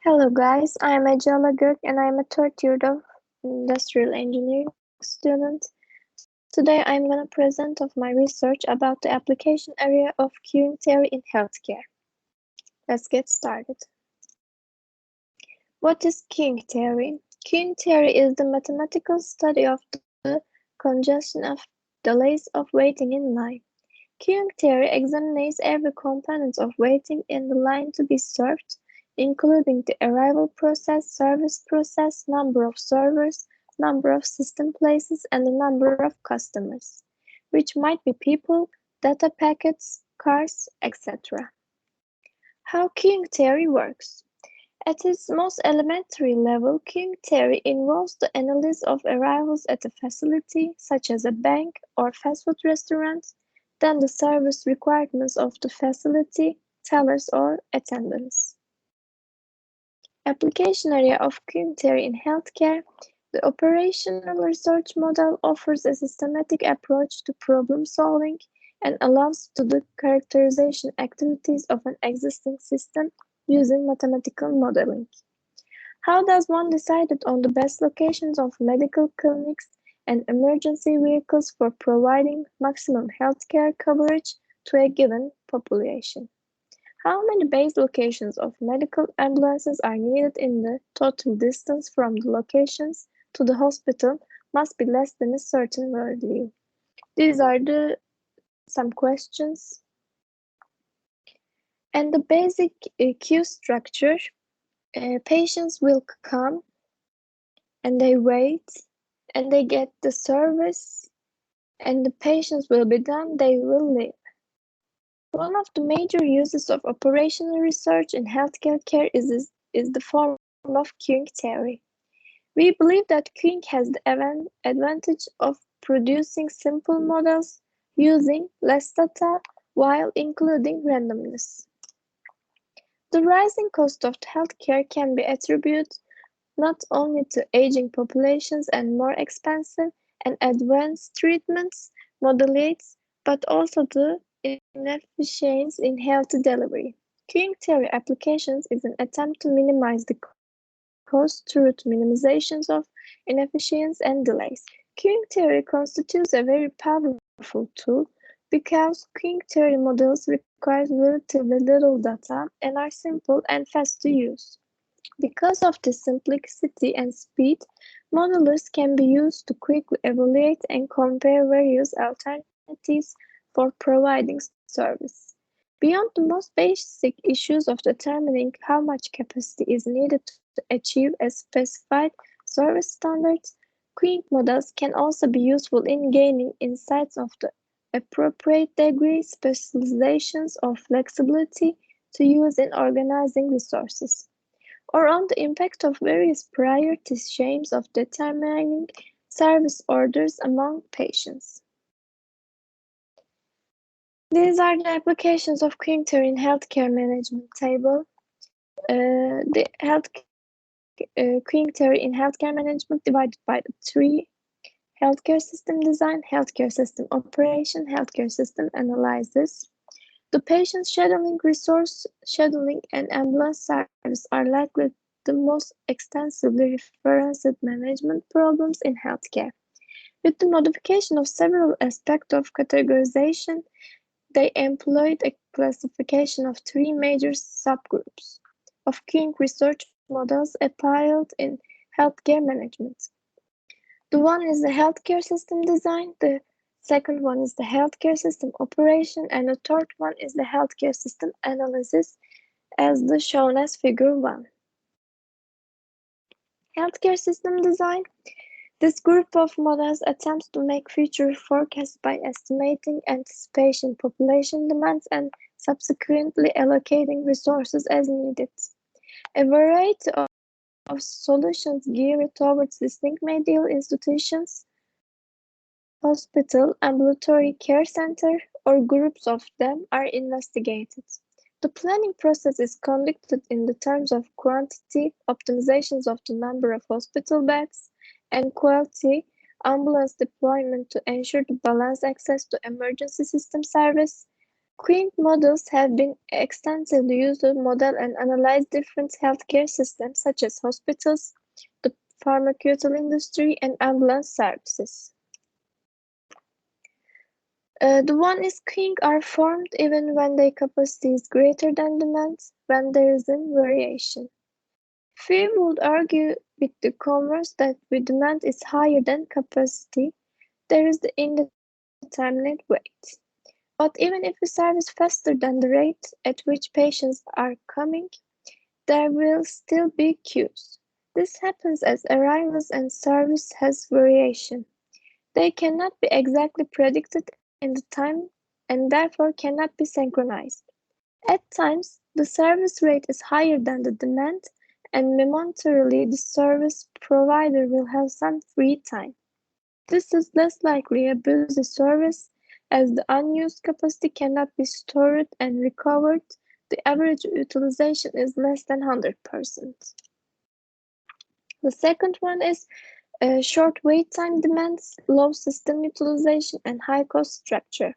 Hello guys, I am ECEALAGOK and I am a third year of industrial engineering student. Today I am going to present of my research about the application area of queuing theory in healthcare. Let's get started. What is queuing theory? Queuing theory is the mathematical study of the congestion of delays of waiting in line. Queuing theory examines every component of waiting in the line to be served, including the arrival process, service process, number of servers, number of system places, and the number of customers, which might be people, data packets, cars, etc. How queuing theory works. At its most elementary level, queuing theory involves the analysis of arrivals at a facility, such as a bank or fast food restaurant, then the service requirements of the facility, tellers or attendants. Application area of queuing theory in healthcare. The operational research model offers a systematic approach to problem solving and allows to the characterization activities of an existing system using mathematical modeling. How does one decide on the best locations of medical clinics and emergency vehicles for providing maximum healthcare coverage to a given population? How many base locations of medical ambulances are needed in the total distance from the locations to the hospital must be less than a certain value. These are some questions. And the basic queue structure, patients will come and they wait and they get the service and the patients will be done, they will leave. One of the major uses of operational research in healthcare care is the form of queuing theory. We believe that queuing has the advantage of producing simple models using less data while including randomness. The rising cost of healthcare can be attributed not only to aging populations and more expensive and advanced treatments modalities, but also to inefficiencies in health delivery. Queuing theory applications is an attempt to minimize the cost through minimizations of inefficiencies and delays. Queuing theory constitutes a very powerful tool because queuing theory models require relatively little data and are simple and fast to use. Because of this simplicity and speed, modelers can be used to quickly evaluate and compare various alternatives for providing service. Beyond the most basic issues of determining how much capacity is needed to achieve a specified service standards, queuing models can also be useful in gaining insights of the appropriate degree, specializations, or flexibility to use in organizing resources, or on the impact of various priority schemes of determining service orders among patients. These are the applications of queuing theory in healthcare management table. The queuing theory in healthcare management divided by the three: healthcare system design, healthcare system operation, healthcare system analysis. The patient scheduling, resource scheduling, and ambulance service are likely the most extensively referenced management problems in healthcare. With the modification of several aspects of categorization, they employed a classification of three major subgroups of queuing research models applied in healthcare management. The one is the healthcare system design, the second one is the healthcare system operation, and the third one is the healthcare system analysis, as shown as figure 1. Healthcare system design. This group of models attempts to make future forecasts by estimating anticipation population demands and subsequently allocating resources as needed. A variety of solutions geared towards distinct medical institutions, hospital, ambulatory care center, or groups of them are investigated. The planning process is conducted in the terms of quantity, optimizations of the number of hospital beds, and quality, ambulance deployment to ensure the balanced access to emergency system service, Queen models have been extensively used to model and analyze different healthcare systems such as hospitals, the pharmaceutical industry, and ambulance services. The one is king are formed even when their capacity is greater than demand, when there is a variation. Few would argue with the converse that when demand is higher than capacity, there is the indeterminate wait. But even if we service faster than the rate at which patients are coming, there will still be queues. This happens as arrivals and service has variation. They cannot be exactly predicted in the time and therefore cannot be synchronized. At times, the service rate is higher than the demand, and momentarily the service provider will have some free time. This is less likely a busy service, as the unused capacity cannot be stored and recovered. The average utilization is less than 100%. The second one is short wait time demands, low system utilization, and high cost structure.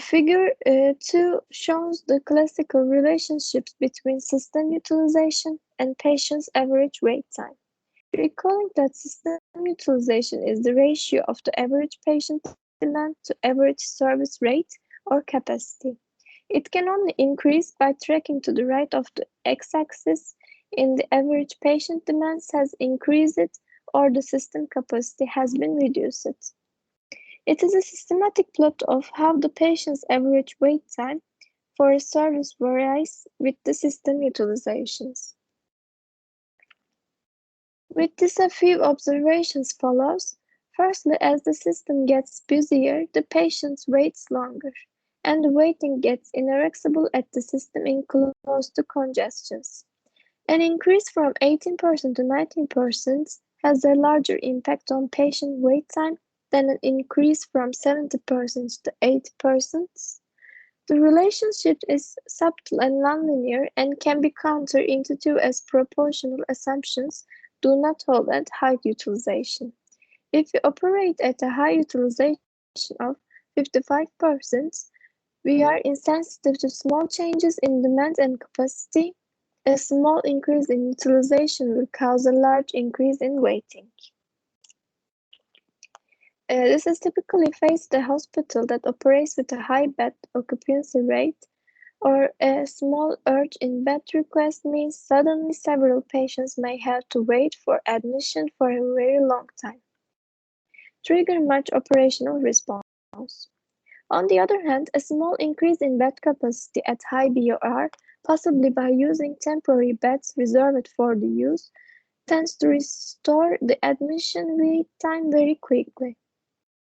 Figure 2 shows the classical relationships between system utilization and patient's average wait time. Recalling that system utilization is the ratio of the average patient demand to average service rate or capacity. It can only increase by tracking to the right of the x-axis in the average patient demands has increased or the system capacity has been reduced. It is a systematic plot of how the patient's average wait time for a service varies with the system utilizations. With this, a few observations follows. Firstly, as the system gets busier, the patient waits longer, and the waiting gets irreversible at the system in close to congestions. An increase from 18% to 19% has a larger impact on patient wait time than an increase from 70% to 80%. The relationship is subtle and nonlinear and can be counterintuitive as proportional assumptions do not hold at high utilization. If we operate at a high utilization of 55%, we are insensitive to small changes in demand and capacity. A small increase in utilization will cause a large increase in waiting. This is typically faced at a hospital that operates with a high bed occupancy rate, or a small urge in bed request means suddenly several patients may have to wait for admission for a very long time, trigger much operational response. On the other hand, a small increase in bed capacity at high BOR, possibly by using temporary beds reserved for the use, tends to restore the admission wait time very quickly.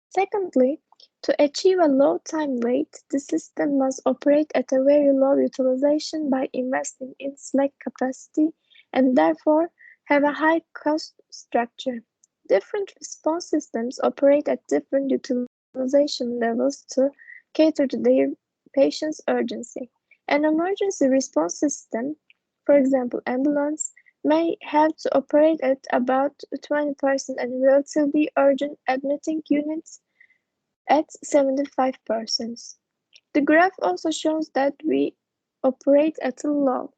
Secondly, to achieve a low time wait, the system must operate at a very low utilization by investing in slack capacity and therefore have a high cost structure. Different response systems operate at different utilization levels to cater to their patient's urgency. An emergency response system, for example ambulance, may have to operate at about 20% and relatively urgent admitting units at 75%. The graph also shows that we operate at a low.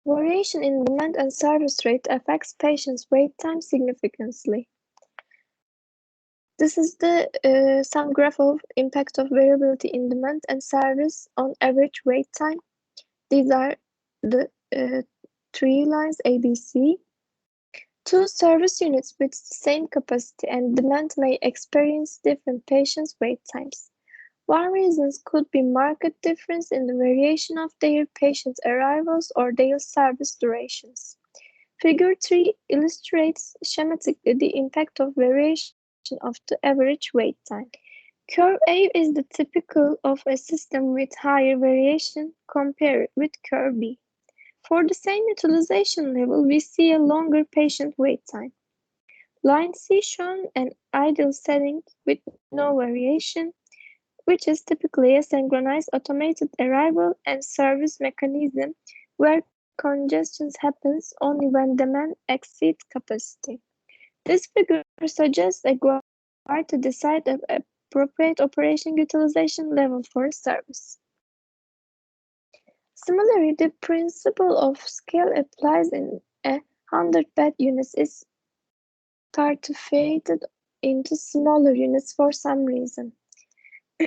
Variation in demand and service rate affects patients' wait time significantly. This is the some graph of impact of variability in demand and service on average wait time. These are the three lines ABC. Two service units with the same capacity and demand may experience different patients' wait times. One reason could be marked difference in the variation of their patients' arrivals or their service durations. Figure 3 illustrates schematically the impact of variation of the average wait time. Curve A is the typical of a system with higher variation compared with curve B. For the same utilization level, we see a longer patient wait time. Line C shows an ideal setting with no variation, which is typically a synchronized automated arrival and service mechanism where congestion happens only when demand exceeds capacity. This figure suggests a guide to decide a appropriate operation utilization level for a service. Similarly, the principle of scale applies in a 100-bed unit is targeted into smaller units for some reason.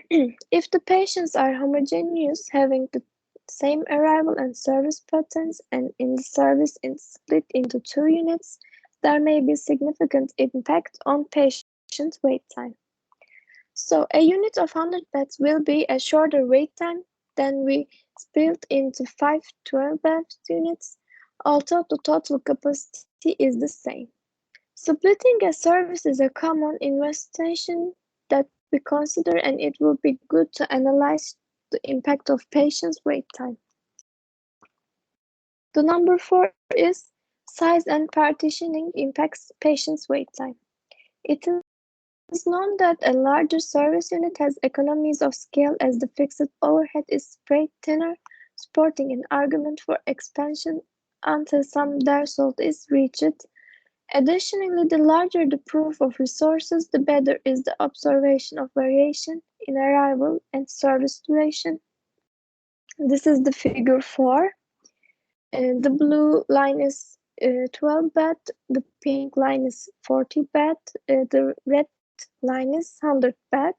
If the patients are homogeneous, having the same arrival and service patterns, and in the service is split into 2 units, there may be significant impact on patient wait time. So a unit of 100 beds will be a shorter wait time than we split into 5 12-bed units, although the total capacity is the same. Splitting a service is a common investigation that we consider, and it will be good to analyze the impact of patients' wait time. The number 4 is size and partitioning impacts patients' wait time. It is known that a larger service unit has economies of scale as the fixed overhead is spread thinner, supporting an argument for expansion until some threshold is reached. Additionally, the larger the pool of resources, the better is the observation of variation in arrival and service duration. This is the figure 4. The blue line is 12 bed, the pink line is 40 bed, the red line is 100 bed.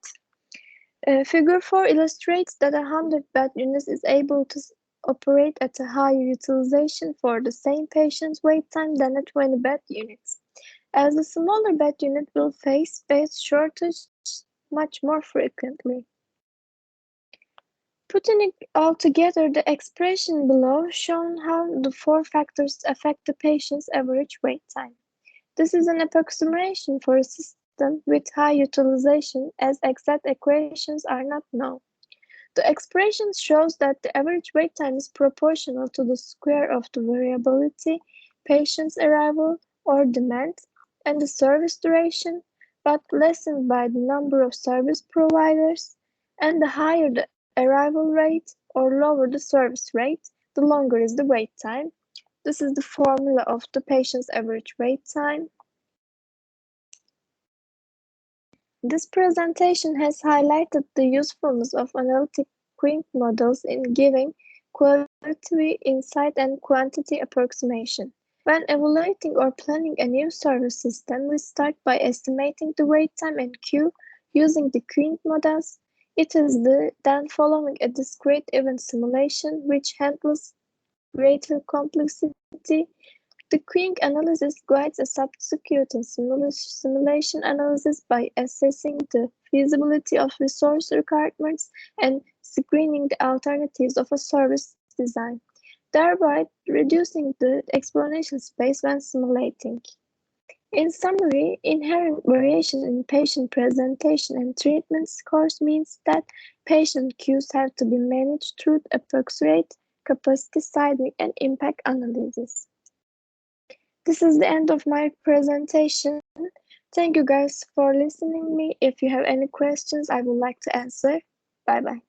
Figure 4 illustrates that a 100 bed unit is able to operate at a higher utilization for the same patient's wait time than a 20 bed unit, as the smaller bed unit will face space shortage much more frequently. Putting it all together, the expression below shows how the 4 factors affect the patient's average wait time. This is an approximation for a system with high utilization, as exact equations are not known. The expression shows that the average wait time is proportional to the square of the variability, patient's arrival or demand, and the service duration, but lessened by the number of service providers, and the higher the arrival rate or lower the service rate, the longer is the wait time. This is the formula of the patient's average wait time. This presentation has highlighted the usefulness of analytic Quint models in giving qualitative insight and quantity approximation. When evaluating or planning a new service system, we start by estimating the wait time and queue using the Quint models. It is then following a discrete event simulation which handles greater complexity. The Quint analysis guides a subsequent simulation analysis by assessing the feasibility of resource requirements and screening the alternatives of a service design, thereby reducing the explanation space when simulating. In summary, inherent variation in patient presentation and treatment scores means that patient queues have to be managed through approximate capacity sizing and impact analysis. This is the end of my presentation. Thank you guys for listening to me. If you have any questions, I would like to answer. Bye bye.